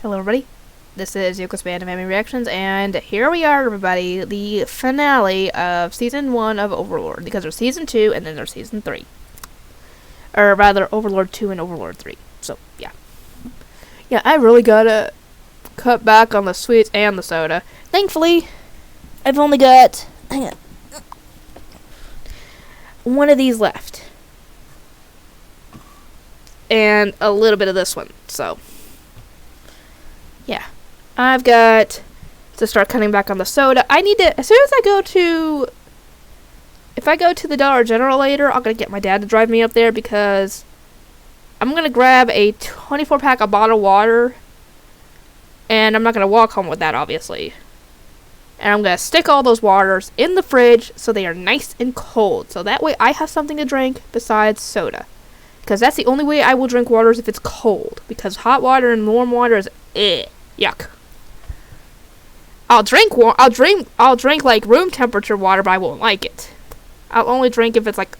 Hello everybody, this is Yoko's Band of Anime Reactions, and here we are everybody, the finale of Season 1 of Overlord, because there's Season 2 and then there's Season 3. Or rather, Overlord 2 and Overlord 3, so yeah. Yeah, I really gotta cut back on the sweets and the soda. Thankfully, I've only got, one of these left. And a little bit of this one, so yeah, I've got to start cutting back on the soda. I need to, as soon as I go to, if I go to the Dollar General later, I'm going to get my dad to drive me up there because I'm going to grab a 24-pack of bottled water, and I'm not going to walk home with that, obviously. And I'm going to stick all those waters in the fridge so they are nice and cold, so that way I have something to drink besides soda. Because that's the only way I will drink water is if it's cold. Because hot water and warm water is yuck. I'll drink like room temperature water, but I won't like it. I'll only drink if it's like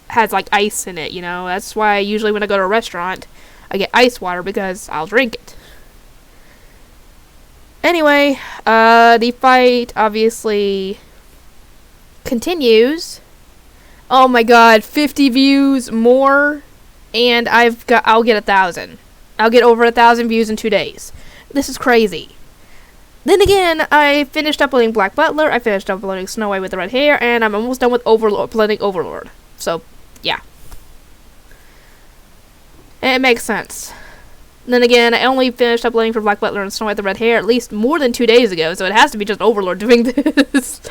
has like ice in it, you know. That's why usually when I go to a restaurant, I get ice water because I'll drink it. Anyway, the fight obviously continues. Oh my god, 50 views more. And I'll get 1,000. I'll get over 1,000 views in 2 days. This is crazy. Then again, I finished uploading Black Butler, I finished uploading Snow White with the red hair, and I'm almost done with uploading Overlord. So, yeah. And it makes sense. Then again, I only finished uploading for Black Butler and Snow White with the red hair at least more than 2 days ago, so it has to be just Overlord doing this.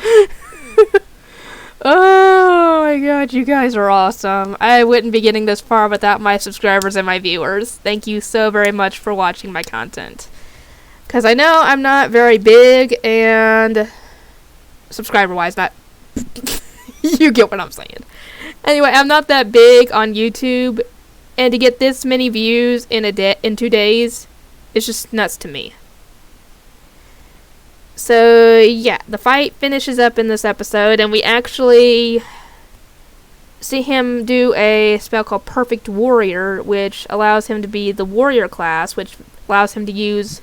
Oh my god, you guys are awesome. I wouldn't be getting this far without my subscribers and my viewers. Thank you so very much for watching my content. Because I know I'm not very big, and subscriber-wise, not... You get what I'm saying. Anyway, I'm not that big on YouTube, and to get this many views in 2 days is just nuts to me. So, yeah, the fight finishes up in this episode, and we actually see him do a spell called Perfect Warrior, which allows him to be the warrior class, which allows him to use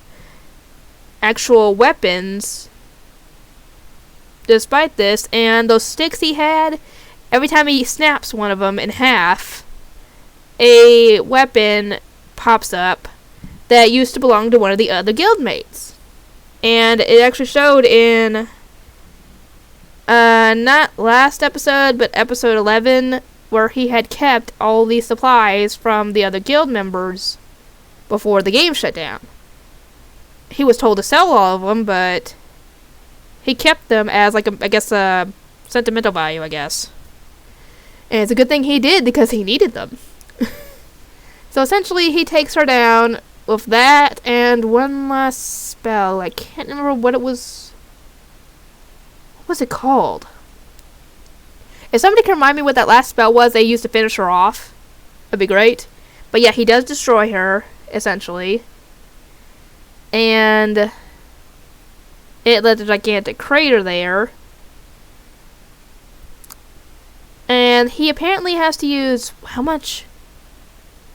actual weapons despite this. And those sticks he had, every time he snaps one of them in half, a weapon pops up that used to belong to one of the other guildmates. And it actually showed in, not last episode, but episode 11, where he had kept all these supplies from the other guild members before the game shut down. He was told to sell all of them, but he kept them as, like, a sentimental value, I guess. And it's a good thing he did, because he needed them. So essentially, he takes her down with that and one last spell. I can't remember what it was. What was it called? If somebody can remind me what that last spell was they used to finish her off, that'd be great. But yeah, he does destroy her, essentially. And it led to a gigantic crater there. And he apparently has to use, how much?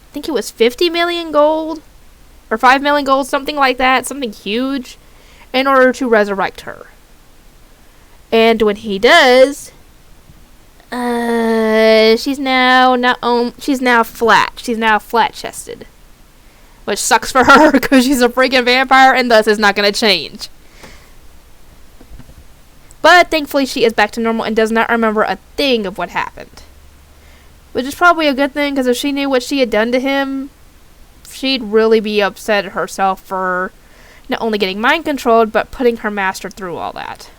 I think it was 50 million gold? Or 5 million gold, something like that, something huge, in order to resurrect her. And when he does, she's now flat. She's now flat-chested, which sucks for her because she's a freaking vampire, and thus is not going to change. But thankfully, she is back to normal and does not remember a thing of what happened, which is probably a good thing because if she knew what she had done to him, she'd really be upset at herself for not only getting mind controlled, but putting her master through all that.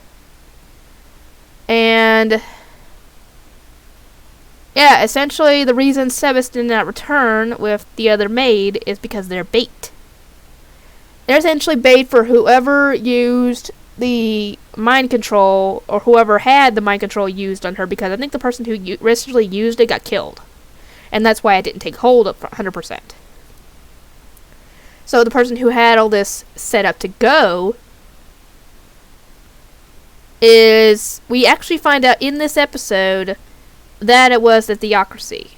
And yeah, essentially the reason Sebas did not return with the other maid is because they're bait. They're essentially bait for whoever used the mind control, or whoever had the mind control used on her, because I think the person who originally used it got killed. And that's why it didn't take hold of 100%. So the person who had all this set up to go is, we actually find out in this episode that it was the Theocracy.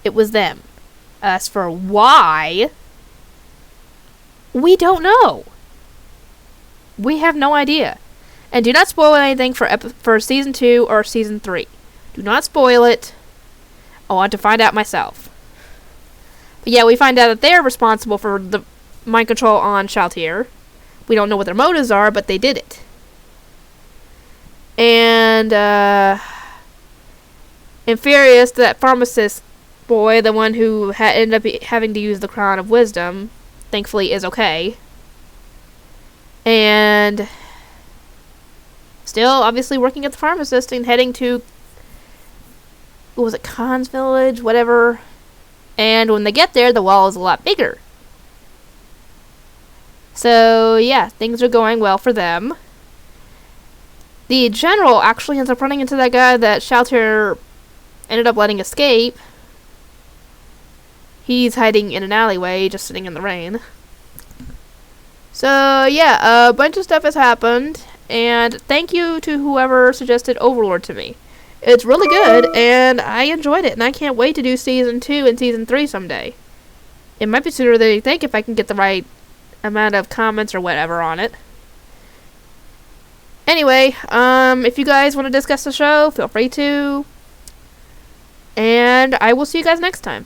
It was them. As for why, We don't know. We have no idea. And do not spoil anything for Season 2 or Season 3. Do not spoil it. I want to find out myself. But yeah, we find out that they're responsible for the mind control on Shaltir. We don't know what their motives are, but they did it. And, Infurious, that pharmacist boy, the one who ended up having to use the Crown of Wisdom, thankfully is okay. And still, obviously, working at the pharmacist and heading to, what was it, Khan's village, whatever. And when they get there, the wall is a lot bigger. So, yeah, things are going well for them. The general actually ends up running into that guy that Shaltir ended up letting escape. He's hiding in an alleyway, just sitting in the rain. So, yeah, a bunch of stuff has happened. And thank you to whoever suggested Overlord to me. It's really good, and I enjoyed it. And I can't wait to do Season 2 and Season 3 someday. It might be sooner than you think if I can get the right amount of comments or whatever on it. Anyway, if you guys want to discuss the show, feel free to. And I will see you guys next time.